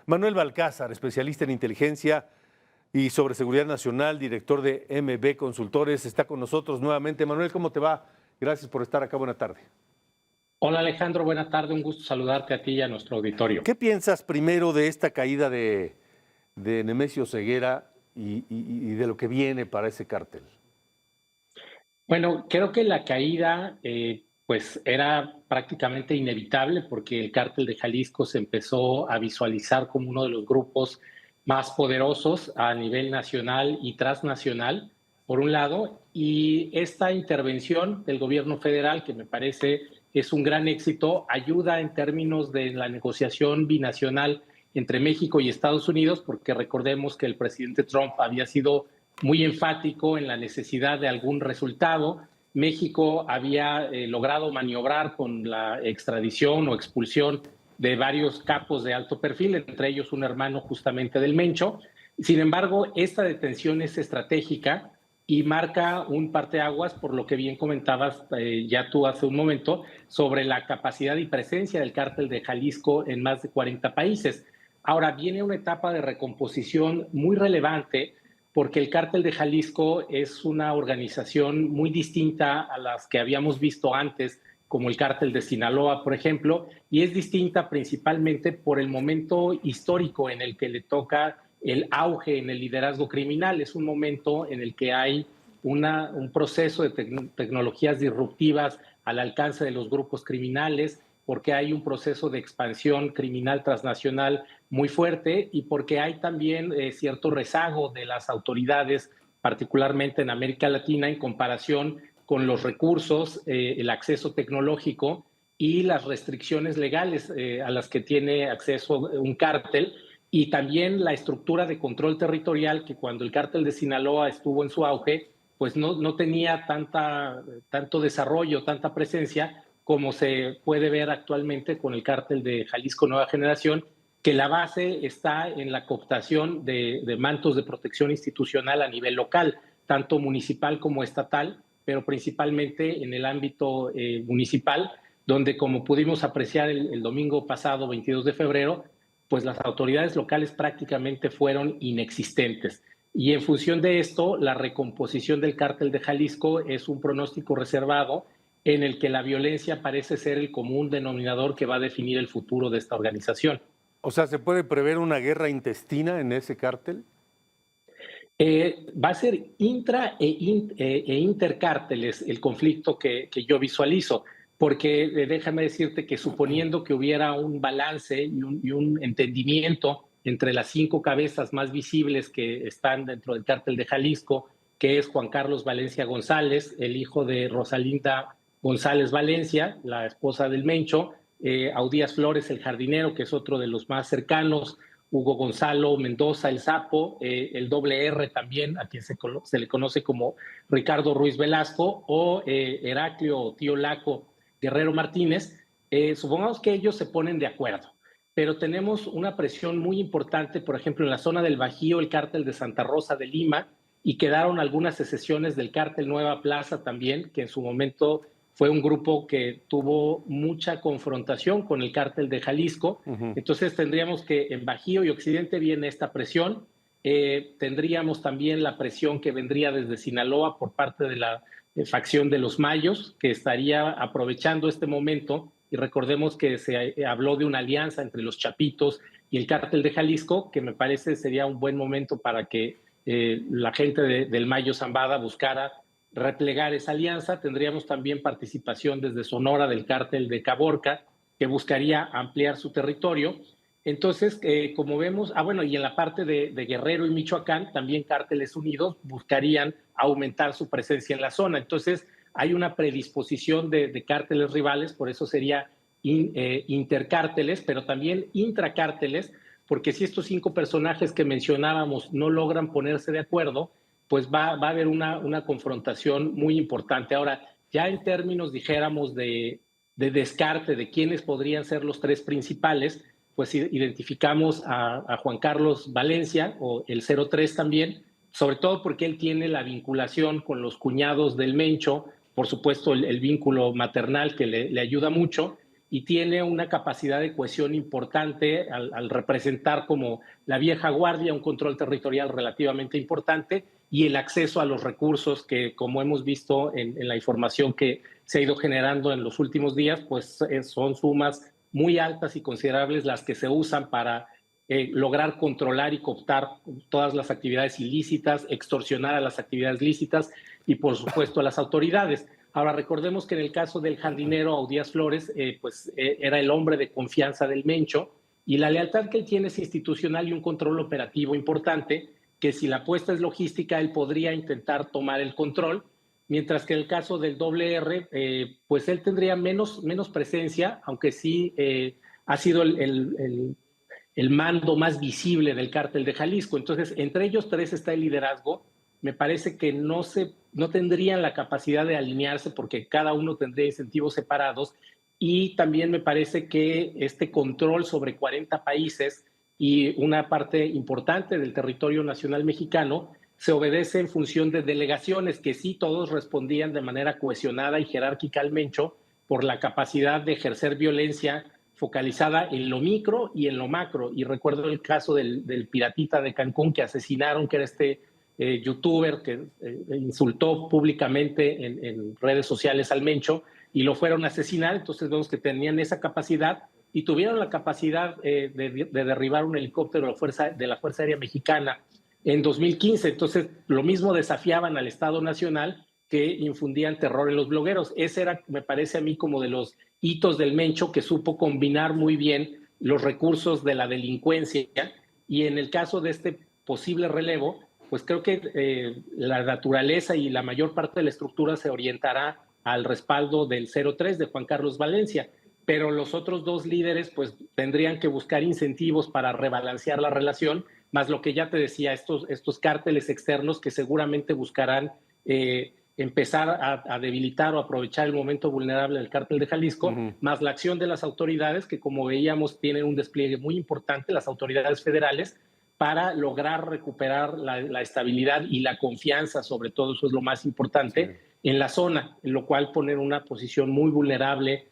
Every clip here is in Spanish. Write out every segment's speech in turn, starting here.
Manuel Balcázar, especialista en inteligencia y sobre seguridad nacional, director de MB Consultores, está con nosotros nuevamente. Manuel, ¿cómo te va? Gracias por estar acá. Buena tarde. Hola Alejandro, buena tarde. Un gusto saludarte a ti y a nuestro auditorio. ¿Qué piensas primero de esta caída de Nemesio Ceguera y de lo que viene para ese cártel? Bueno, creo que la caída pues era prácticamente inevitable porque el cártel de Jalisco se empezó a visualizar como uno de los grupos más poderosos a nivel nacional y transnacional, por un lado, y esta intervención del gobierno federal, que me parece es un gran éxito, ayuda en términos de la negociación binacional entre México y Estados Unidos, porque recordemos que el presidente Trump había sido muy enfático en la necesidad de algún resultado. México había logrado maniobrar con la extradición o expulsión de varios capos de alto perfil, entre ellos un hermano justamente del Mencho. Sin embargo, esta detención es estratégica y marca un parteaguas, por lo que bien comentabas ya tú hace un momento, sobre la capacidad y presencia del cártel de Jalisco en más de 40 países. Ahora viene una etapa de recomposición muy relevante, porque el cártel de Jalisco es una organización muy distinta a las que habíamos visto antes, como el cártel de Sinaloa, por ejemplo, y es distinta principalmente por el momento histórico en el que le toca el auge en el liderazgo criminal. Es un momento en el que hay un proceso de tecnologías disruptivas al alcance de los grupos criminales, porque hay un proceso de expansión criminal transnacional muy fuerte y porque hay también cierto rezago de las autoridades, particularmente en América Latina, en comparación con los recursos, el acceso tecnológico y las restricciones legales a las que tiene acceso un cártel, y también la estructura de control territorial que cuando el cártel de Sinaloa estuvo en su auge, pues no tenía tanto desarrollo, tanta presencia como se puede ver actualmente con el cártel de Jalisco Nueva Generación, que la base está en la cooptación de mantos de protección institucional a nivel local, tanto municipal como estatal, pero principalmente en el ámbito municipal, donde como pudimos apreciar el domingo pasado, 22 de febrero, pues las autoridades locales prácticamente fueron inexistentes. Y en función de esto, la recomposición del cártel de Jalisco es un pronóstico reservado en el que la violencia parece ser el común denominador que va a definir el futuro de esta organización. O sea, ¿se puede prever una guerra intestina en ese cártel? Va a ser intercárteles el conflicto que yo visualizo, porque déjame decirte que suponiendo que hubiera un balance y un entendimiento entre las 5 cabezas más visibles que están dentro del cártel de Jalisco, que es Juan Carlos Valencia González, el hijo de Rosalinda González Valencia, la esposa del Mencho, Audías Flores, el jardinero, que es otro de los más cercanos, Hugo Gonzalo Mendoza, el Sapo, el doble R también, a quien se le conoce como Ricardo Ruiz Velasco, o Heraclio o Tío Laco Guerrero Martínez. Supongamos que ellos se ponen de acuerdo, pero tenemos una presión muy importante, por ejemplo, en la zona del Bajío, el cártel de Santa Rosa de Lima, y quedaron algunas secesiones del cártel Nueva Plaza también, que en su momento fue un grupo que tuvo mucha confrontación con el cártel de Jalisco. Entonces tendríamos que en Bajío y Occidente viene esta presión. Tendríamos también la presión que vendría desde Sinaloa por parte de la facción de los Mayos, que estaría aprovechando este momento. Y recordemos que se habló de una alianza entre los Chapitos y el cártel de Jalisco, que me parece sería un buen momento para que la gente del Mayo Zambada buscara replegar esa alianza. Tendríamos también participación desde Sonora del cártel de Caborca, que buscaría ampliar su territorio. Entonces, como vemos, bueno, y en la parte de Guerrero y Michoacán, también cárteles unidos buscarían aumentar su presencia en la zona. Entonces, hay una predisposición de cárteles rivales, por eso sería intercárteles, pero también intracárteles, porque si estos 5 personajes que mencionábamos no logran ponerse de acuerdo, pues va a haber una confrontación muy importante. Ahora, ya en términos, dijéramos, de descarte de quiénes podrían ser los 3 principales, pues identificamos a Juan Carlos Valencia, o el 03 también, sobre todo porque él tiene la vinculación con los cuñados del Mencho, por supuesto el vínculo maternal que le ayuda mucho, y tiene una capacidad de cohesión importante al representar como la vieja guardia, un control territorial relativamente importante y el acceso a los recursos que, como hemos visto en la información que se ha ido generando en los últimos días, pues son sumas muy altas y considerables las que se usan para lograr controlar y cooptar todas las actividades ilícitas, extorsionar a las actividades lícitas y, por supuesto, a las autoridades. Ahora, recordemos que en el caso del jardinero Audías Flores, era el hombre de confianza del Mencho y la lealtad que él tiene es institucional y un control operativo importante, que si la apuesta es logística, él podría intentar tomar el control, mientras que en el caso del WR, pues él tendría menos presencia, aunque sí ha sido el mando más visible del cártel de Jalisco. Entonces, entre ellos tres está el liderazgo. Me parece que no tendrían la capacidad de alinearse porque cada uno tendría incentivos separados, y también me parece que este control sobre 40 países y una parte importante del territorio nacional mexicano se obedece en función de delegaciones que sí todos respondían de manera cohesionada y jerárquica al Mencho por la capacidad de ejercer violencia focalizada en lo micro y en lo macro. Y recuerdo el caso del piratita de Cancún que asesinaron, que era este youtuber que insultó públicamente en redes sociales al Mencho y lo fueron a asesinar. Entonces vemos que tenían esa capacidad y tuvieron la capacidad de derribar un helicóptero de la Fuerza Aérea Mexicana en 2015. Entonces lo mismo desafiaban al Estado Nacional, que infundían terror en los blogueros. Ese era, me parece a mí, como de los hitos del Mencho, que supo combinar muy bien los recursos de la delincuencia, y en el caso de este posible relevo, pues creo que la naturaleza y la mayor parte de la estructura se orientará al respaldo del 03 de Juan Carlos Valencia, pero los otros dos líderes pues tendrían que buscar incentivos para rebalancear la relación, más lo que ya te decía, estos cárteles externos que seguramente buscarán empezar a debilitar o aprovechar el momento vulnerable del cártel de Jalisco, más la acción de las autoridades, que como veíamos tienen un despliegue muy importante, las autoridades federales, para lograr recuperar la estabilidad y la confianza, sobre todo, eso es lo más importante, en la zona, en lo cual poner una posición muy vulnerable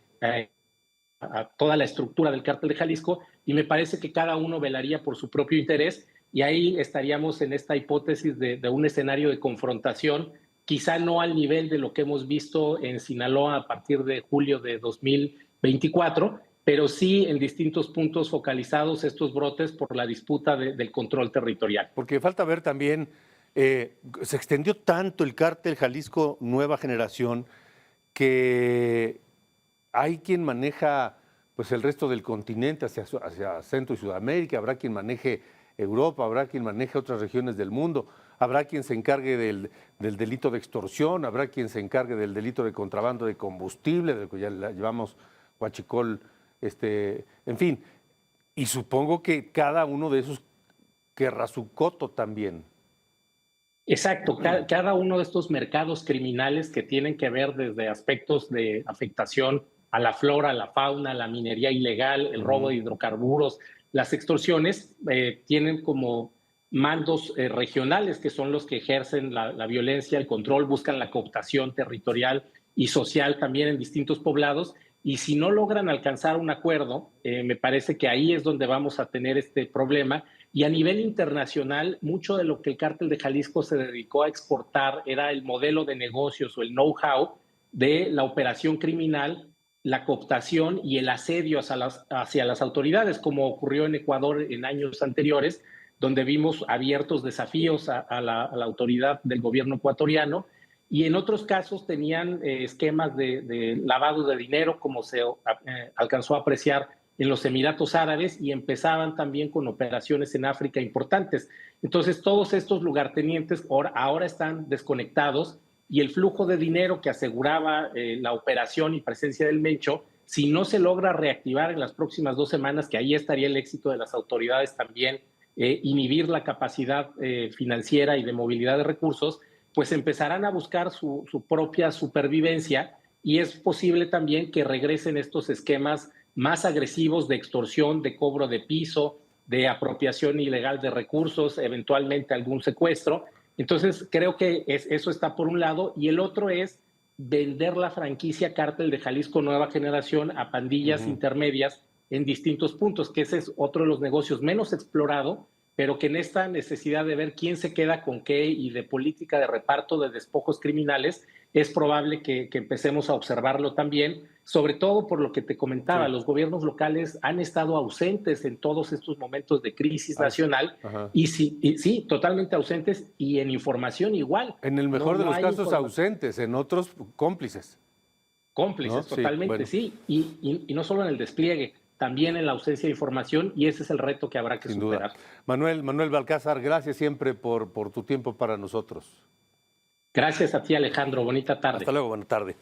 a toda la estructura del cártel de Jalisco, y me parece que cada uno velaría por su propio interés, y ahí estaríamos en esta hipótesis de un escenario de confrontación, quizá no al nivel de lo que hemos visto en Sinaloa a partir de julio de 2024, pero sí en distintos puntos focalizados estos brotes por la disputa del control territorial. Porque falta ver también, se extendió tanto el cártel Jalisco Nueva Generación que hay quien maneja pues el resto del continente hacia Centro y Sudamérica, habrá quien maneje Europa, habrá quien maneje otras regiones del mundo, habrá quien se encargue del delito de extorsión, habrá quien se encargue del delito de contrabando de combustible, del que ya llevamos huachicol, en fin, y supongo que cada uno de esos querrá su coto también. Exacto, cada uno de estos mercados criminales que tienen que ver desde aspectos de afectación a la flora, a la fauna, la minería ilegal, el robo de hidrocarburos, las extorsiones, tienen como mandos regionales, que son los que ejercen la violencia, el control, buscan la cooptación territorial y social también en distintos poblados, y si no logran alcanzar un acuerdo, me parece que ahí es donde vamos a tener este problema. Y a nivel internacional, mucho de lo que el cártel de Jalisco se dedicó a exportar era el modelo de negocios o el know-how de la operación criminal, la cooptación y el asedio hacia las autoridades, como ocurrió en Ecuador en años anteriores, donde vimos abiertos desafíos a la autoridad del gobierno ecuatoriano, y en otros casos tenían esquemas de lavado de dinero, como se alcanzó a apreciar en los Emiratos Árabes, y empezaban también con operaciones en África importantes. Entonces, todos estos lugartenientes ahora están desconectados, y el flujo de dinero que aseguraba la operación y presencia del Mencho, si no se logra reactivar en las próximas 2 semanas, que ahí estaría el éxito de las autoridades también, inhibir la capacidad financiera y de movilidad de recursos, pues empezarán a buscar su propia supervivencia, y es posible también que regresen estos esquemas más agresivos de extorsión, de cobro de piso, de apropiación ilegal de recursos, eventualmente algún secuestro. Entonces, creo que eso está por un lado, y el otro es vender la franquicia Cártel de Jalisco Nueva Generación a pandillas intermedias en distintos puntos, que ese es otro de los negocios menos explorado, pero que en esta necesidad de ver quién se queda con qué y de política de reparto de despojos criminales, es probable que empecemos a observarlo también, sobre todo por lo que te comentaba, Sí. los gobiernos locales han estado ausentes en todos estos momentos de crisis Ah, sí. nacional Ajá. y sí, totalmente ausentes y en información igual. En el mejor No, de no los hay casos ausentes, en otros cómplices. cómplices, ¿No? Sí, totalmente, bueno. sí. Y no solo en el despliegue, también en la ausencia de información, y ese es el reto que habrá que Sin duda. superar. Manuel Balcázar, gracias siempre por tu tiempo para nosotros. Gracias a ti, Alejandro. Bonita tarde. Hasta luego, buena tarde.